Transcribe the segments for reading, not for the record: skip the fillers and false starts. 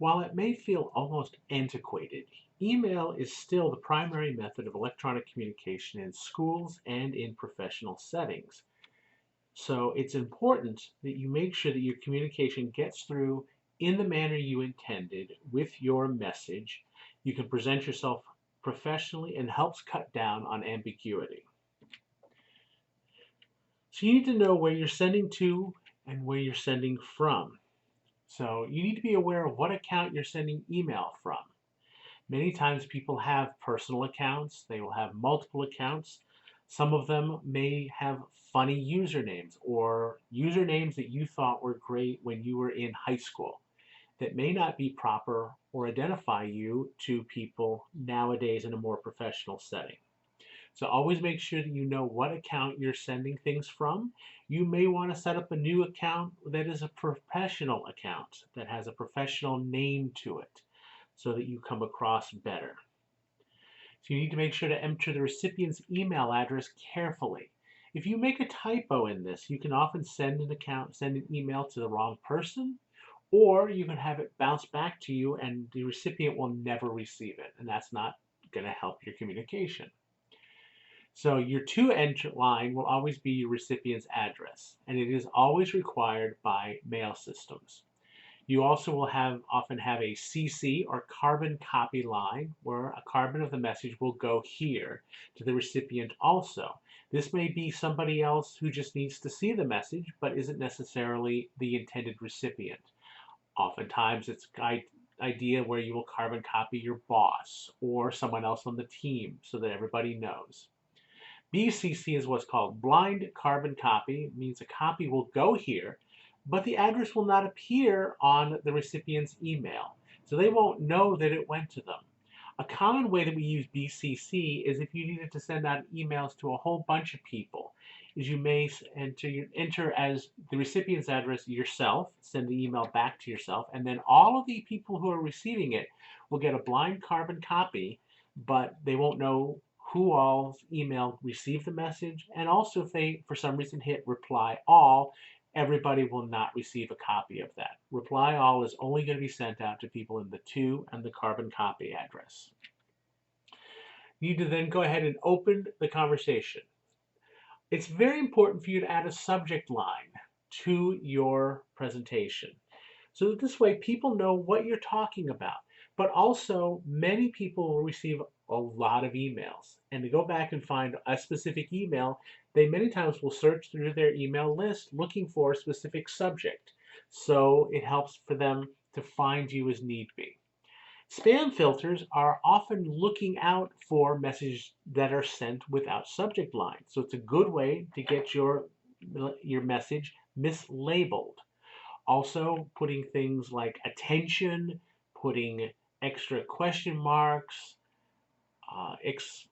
While it may feel almost antiquated, email is still the primary method of electronic communication in schools and in professional settings. So it's important that you make sure that your communication gets through in the manner you intended with your message. You can present yourself professionally and helps cut down on ambiguity. So you need to know where you're sending to and where you're sending from. So you need to be aware of what account you're sending email from. Many times people have personal accounts, they will have multiple accounts. Some of them may have funny usernames or usernames that you thought were great when you were in high school that may not be proper or identify you to people nowadays in a more professional setting. So always make sure that you know what account you're sending things from. You may want to set up a new account that is a professional account that has a professional name to it so that you come across better. So you need to make sure to enter the recipient's email address carefully. If you make a typo in this, you can often send an email to the wrong person, or you can have it bounce back to you and the recipient will never receive it, and that's not going to help your communication. So your to-enter line will always be your recipient's address, and it is always required by mail systems. You also will often have a CC or carbon copy line where a carbon of the message will go here to the recipient also. This may be somebody else who just needs to see the message but isn't necessarily the intended recipient. Oftentimes it's an idea where you will carbon copy your boss or someone else on the team so that everybody knows. BCC is what's called blind carbon copy. It means a copy will go here, but the address will not appear on the recipient's email. So they won't know that it went to them. A common way that we use BCC is if you needed to send out emails to a whole bunch of people, is you may enter as the recipient's address yourself, send the email back to yourself, and then all of the people who are receiving it will get a blind carbon copy, but they won't know who all's email received the message, and also if they for some reason hit reply all, everybody will not receive a copy of that. Reply all is only going to be sent out to people in the to and the carbon copy address. You need to then go ahead and open the conversation. It's very important for you to add a subject line to your presentation so that this way people know what you're talking about. But also, many people will receive a lot of emails. And to go back and find a specific email, they many times will search through their email list looking for a specific subject. So it helps for them to find you as need be. Spam filters are often looking out for messages that are sent without subject line. So it's a good way to get your message mislabeled. Also, putting things like attention, putting extra question marks, uh, ex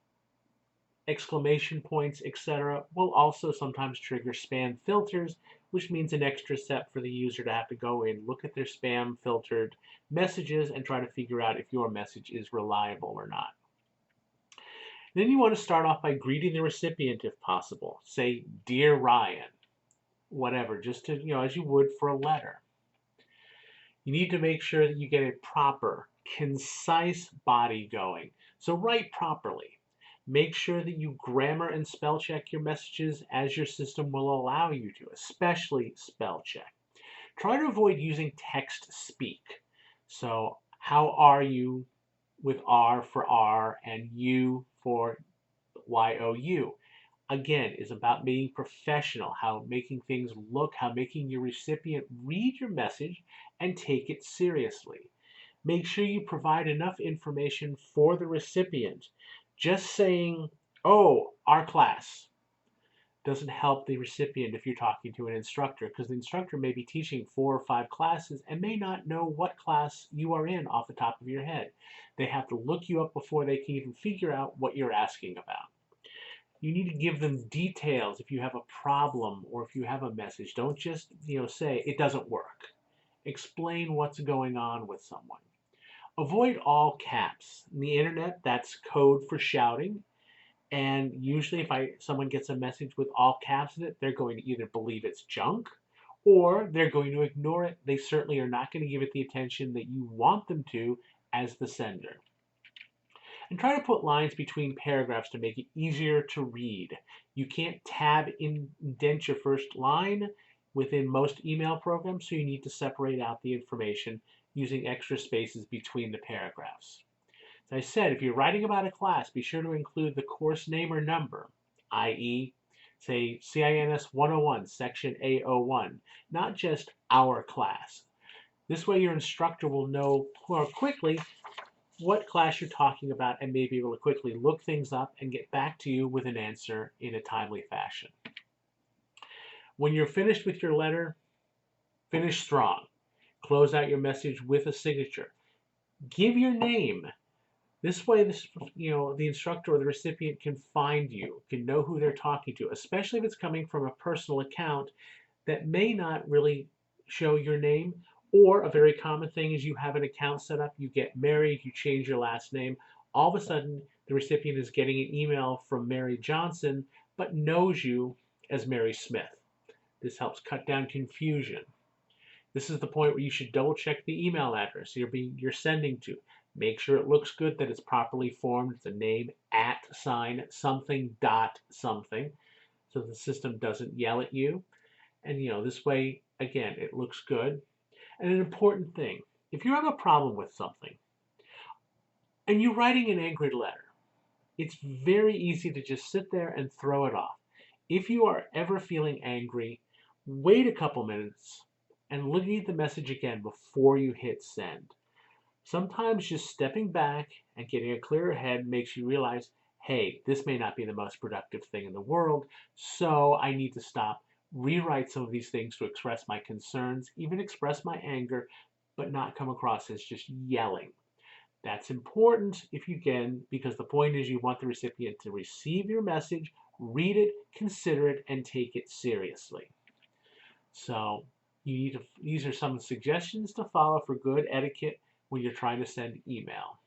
exclamation points, etc., will also sometimes trigger spam filters, which means an extra step for the user to have to go in, look at their spam filtered messages, and try to figure out if your message is reliable or not. Then you want to start off by greeting the recipient if possible. Say, "Dear Ryan," whatever, just to, as you would for a letter. You need to make sure that you get a proper, concise body going. So write properly. Make sure that you grammar and spell check your messages as your system will allow you to, especially spell check. Try to avoid using text speak. So how are you with R for R and U for YOU. Again, is about being professional, how making things look, how making your recipient read your message and take it seriously. Make sure you provide enough information for the recipient. Just saying, "Oh, our class," doesn't help the recipient if you're talking to an instructor, because the instructor may be teaching 4 or 5 classes and may not know what class you are in off the top of your head. They have to look you up before they can even figure out what you're asking about. You need to give them details if you have a problem or if you have a message. Don't just, say it doesn't work. Explain what's going on with someone. Avoid all caps. In the internet, that's code for shouting. And usually if someone gets a message with all caps in it, they're going to either believe it's junk or they're going to ignore it. They certainly are not going to give it the attention that you want them to as the sender. And try to put lines between paragraphs to make it easier to read. You can't indent your first line within most email programs, so you need to separate out the information using extra spaces between the paragraphs. As I said, if you're writing about a class, be sure to include the course name or number, i.e., say CINS 101, section A01, not just our class. This way your instructor will know more quickly what class you're talking about and may be able to quickly look things up and get back to you with an answer in a timely fashion. When you're finished with your letter, finish strong. Close out your message with a signature. Give your name. This way, the instructor or the recipient can find you, can know who they're talking to, especially if it's coming from a personal account that may not really show your name. Or a very common thing is you have an account set up, you get married, you change your last name. All of a sudden, the recipient is getting an email from Mary Johnson, but knows you as Mary Smith. This helps cut down confusion. This is the point where you should double check the email address you're sending to. Make sure it looks good, that it's properly formed. It's a name @ something dot something, so the system doesn't yell at you. And this way, again, it looks good. And an important thing, if you have a problem with something and you're writing an angry letter, it's very easy to just sit there and throw it off. If you are ever feeling angry, wait a couple minutes and look at the message again before you hit send. Sometimes just stepping back and getting a clearer head makes you realize, hey, this may not be the most productive thing in the world, so I need to stop, rewrite some of these things to express my concerns, even express my anger, but not come across as just yelling. That's important if you can, because the point is you want the recipient to receive your message, read it, consider it, and take it seriously. So these are some suggestions to follow for good etiquette when you're trying to send email.